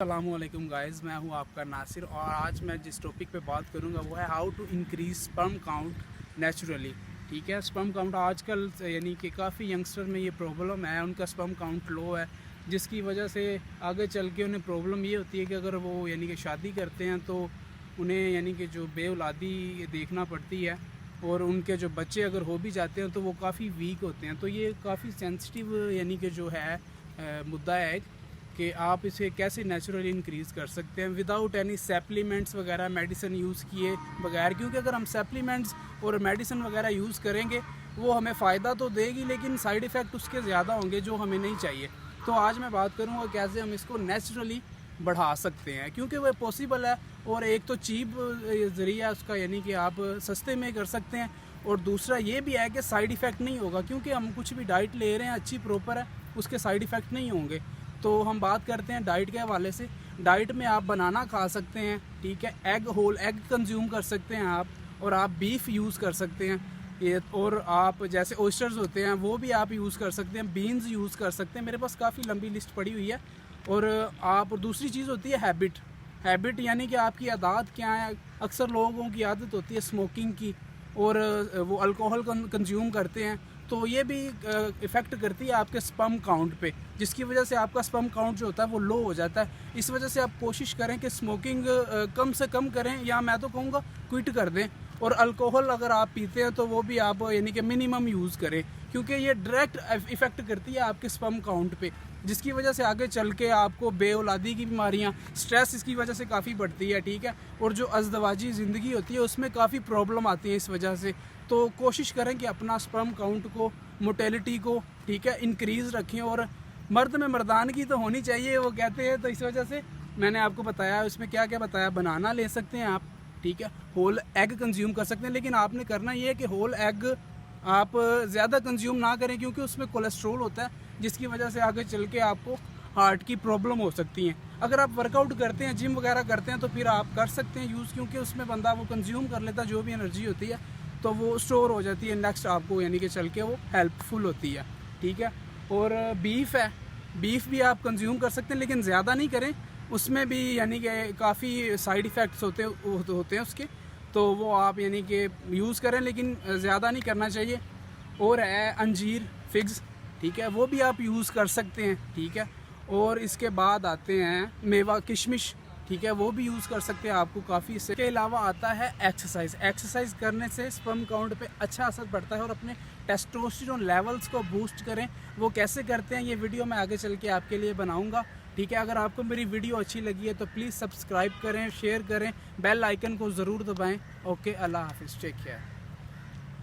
अस्सलामुअलैकुम गाइज़, मैं हूं आपका नासिर और आज मैं जिस टॉपिक पे बात करूंगा वो है how to increase sperm count naturally. ठीक है, स्पर्म काउंट आजकल यानी कि काफ़ी यंगस्टर में ये प्रॉब्लम है, उनका स्पर्म काउंट लो है, जिसकी वजह से आगे चल के उन्हें प्रॉब्लम ये होती है कि अगर वो यानी कि शादी करते हैं तो उन्हें यानी कि जो बेऔलादी देखना पड़ती है और उनके जो बच्चे अगर हो भी जाते हैं तो वो काफ़ी वीक होते हैं। तो ये काफ़ी सेंसिटिव यानी कि जो है मुद्दा है कि आप इसे कैसे नेचुरली इंक्रीज़ कर सकते हैं विदाउट एनी सप्लीमेंट्स वगैरह मेडिसिन यूज़ किए बगैर। क्योंकि अगर हम सप्लीमेंट्स और मेडिसिन वगैरह यूज़ करेंगे वो हमें फ़ायदा तो देगी लेकिन साइड इफ़ेक्ट उसके ज़्यादा होंगे जो हमें नहीं चाहिए। तो आज मैं बात करूँगा कैसे हम इसको नेचुरली बढ़ा सकते हैं, क्योंकि वह पॉसिबल है और एक तो चीप ज़रिया उसका यानी कि आप सस्ते में कर सकते हैं, और दूसरा ये भी है कि साइड इफ़ेक्ट नहीं होगा क्योंकि हम कुछ भी डाइट ले रहे हैं अच्छी प्रॉपर है, उसके साइड इफ़ेक्ट नहीं होंगे। तो हम बात करते हैं डाइट के हवाले से। डाइट में आप बनाना खा सकते हैं, ठीक है, एग होल एग कंज्यूम कर सकते हैं आप, और आप बीफ यूज़ कर सकते हैं ये, और आप जैसे ओस्टर्स होते हैं वो भी आप यूज़ कर सकते हैं, बीन्स यूज़ कर सकते हैं। मेरे पास काफ़ी लंबी लिस्ट पड़ी हुई है। और आप दूसरी चीज़ होती है हैबिट यानी कि आपकी आदत क्या है। अक्सर लोगों की आदत होती है स्मोकिंग की और वो अल्कोहल कंज्यूम करते हैं, तो ये भी इफ़ेक्ट करती है आपके स्पर्म काउंट पे, जिसकी वजह से आपका स्पर्म काउंट जो होता है वो लो हो जाता है। इस वजह से आप कोशिश करें कि स्मोकिंग कम से कम करें, या मैं तो कहूँगा क्विट कर दें। और अल्कोहल अगर आप पीते हैं तो वो भी आप यानी कि मिनिमम यूज़ करें, क्योंकि ये डायरेक्ट इफ़ेक्ट करती है आपके स्पर्म काउंट पे, जिसकी वजह से आगे चल के आपको बेऔलादी की बीमारियाँ, स्ट्रेस इसकी वजह से काफ़ी बढ़ती है, ठीक है, और जो अज़दवाजी ज़िंदगी होती है उसमें काफ़ी प्रॉब्लम आती है इस वजह से। तो कोशिश करें कि अपना स्पर्म काउंट को, मोटेलिटी को, ठीक है, इंक्रीज़ रखें। और मर्द में मर्दानगी तो होनी चाहिए वो कहते हैं, तो इस वजह से मैंने आपको बताया। उसमें क्या क्या बताया, बनाना ले सकते हैं आप, ठीक है, होल एग कंज्यूम कर सकते हैं, लेकिन आपने करना ये है कि होल एग आप ज़्यादा कंज्यूम ना करें क्योंकि उसमें कोलेस्ट्रॉल होता है, जिसकी वजह से आगे चल के आपको हार्ट की प्रॉब्लम हो सकती है। अगर आप वर्कआउट करते हैं, जिम वगैरह करते हैं, तो फिर आप कर सकते हैं यूज़, क्योंकि उसमें बंदा वो कंज्यूम कर लेता है, जो भी एनर्जी होती है तो वो स्टोर हो जाती है नेक्स्ट आपको, यानी कि चल के वो हेल्पफुल होती है, ठीक है। और बीफ है, बीफ भी आप कंज्यूम कर सकते हैं लेकिन ज़्यादा नहीं करें, उसमें भी यानी कि काफ़ी साइड इफ़ेक्ट्स होते हैं उसके, तो वो आप यानी कि यूज़ करें लेकिन ज़्यादा नहीं करना चाहिए। और है अंजीर, फिग्स, ठीक है, वो भी आप यूज़ कर सकते हैं, ठीक है। और इसके बाद आते हैं मेवा, किशमिश, ठीक है, वो भी यूज़ कर सकते हैं आपको काफ़ी। इसके अलावा आता है एक्सरसाइज करने से स्पर्म काउंट पे अच्छा असर पड़ता है, और अपने टेस्टोस्टेरोन लेवल्स को बूस्ट करें। वो कैसे करते हैं ये वीडियो मैं आगे चल के आपके लिए बनाऊंगा, ठीक है। अगर आपको मेरी वीडियो अच्छी लगी है तो प्लीज़ सब्सक्राइब करें, शेयर करें, बेल आइकन को ज़रूर दबाएं। ओके, अल्लाह हाफिज़, टेक केयर।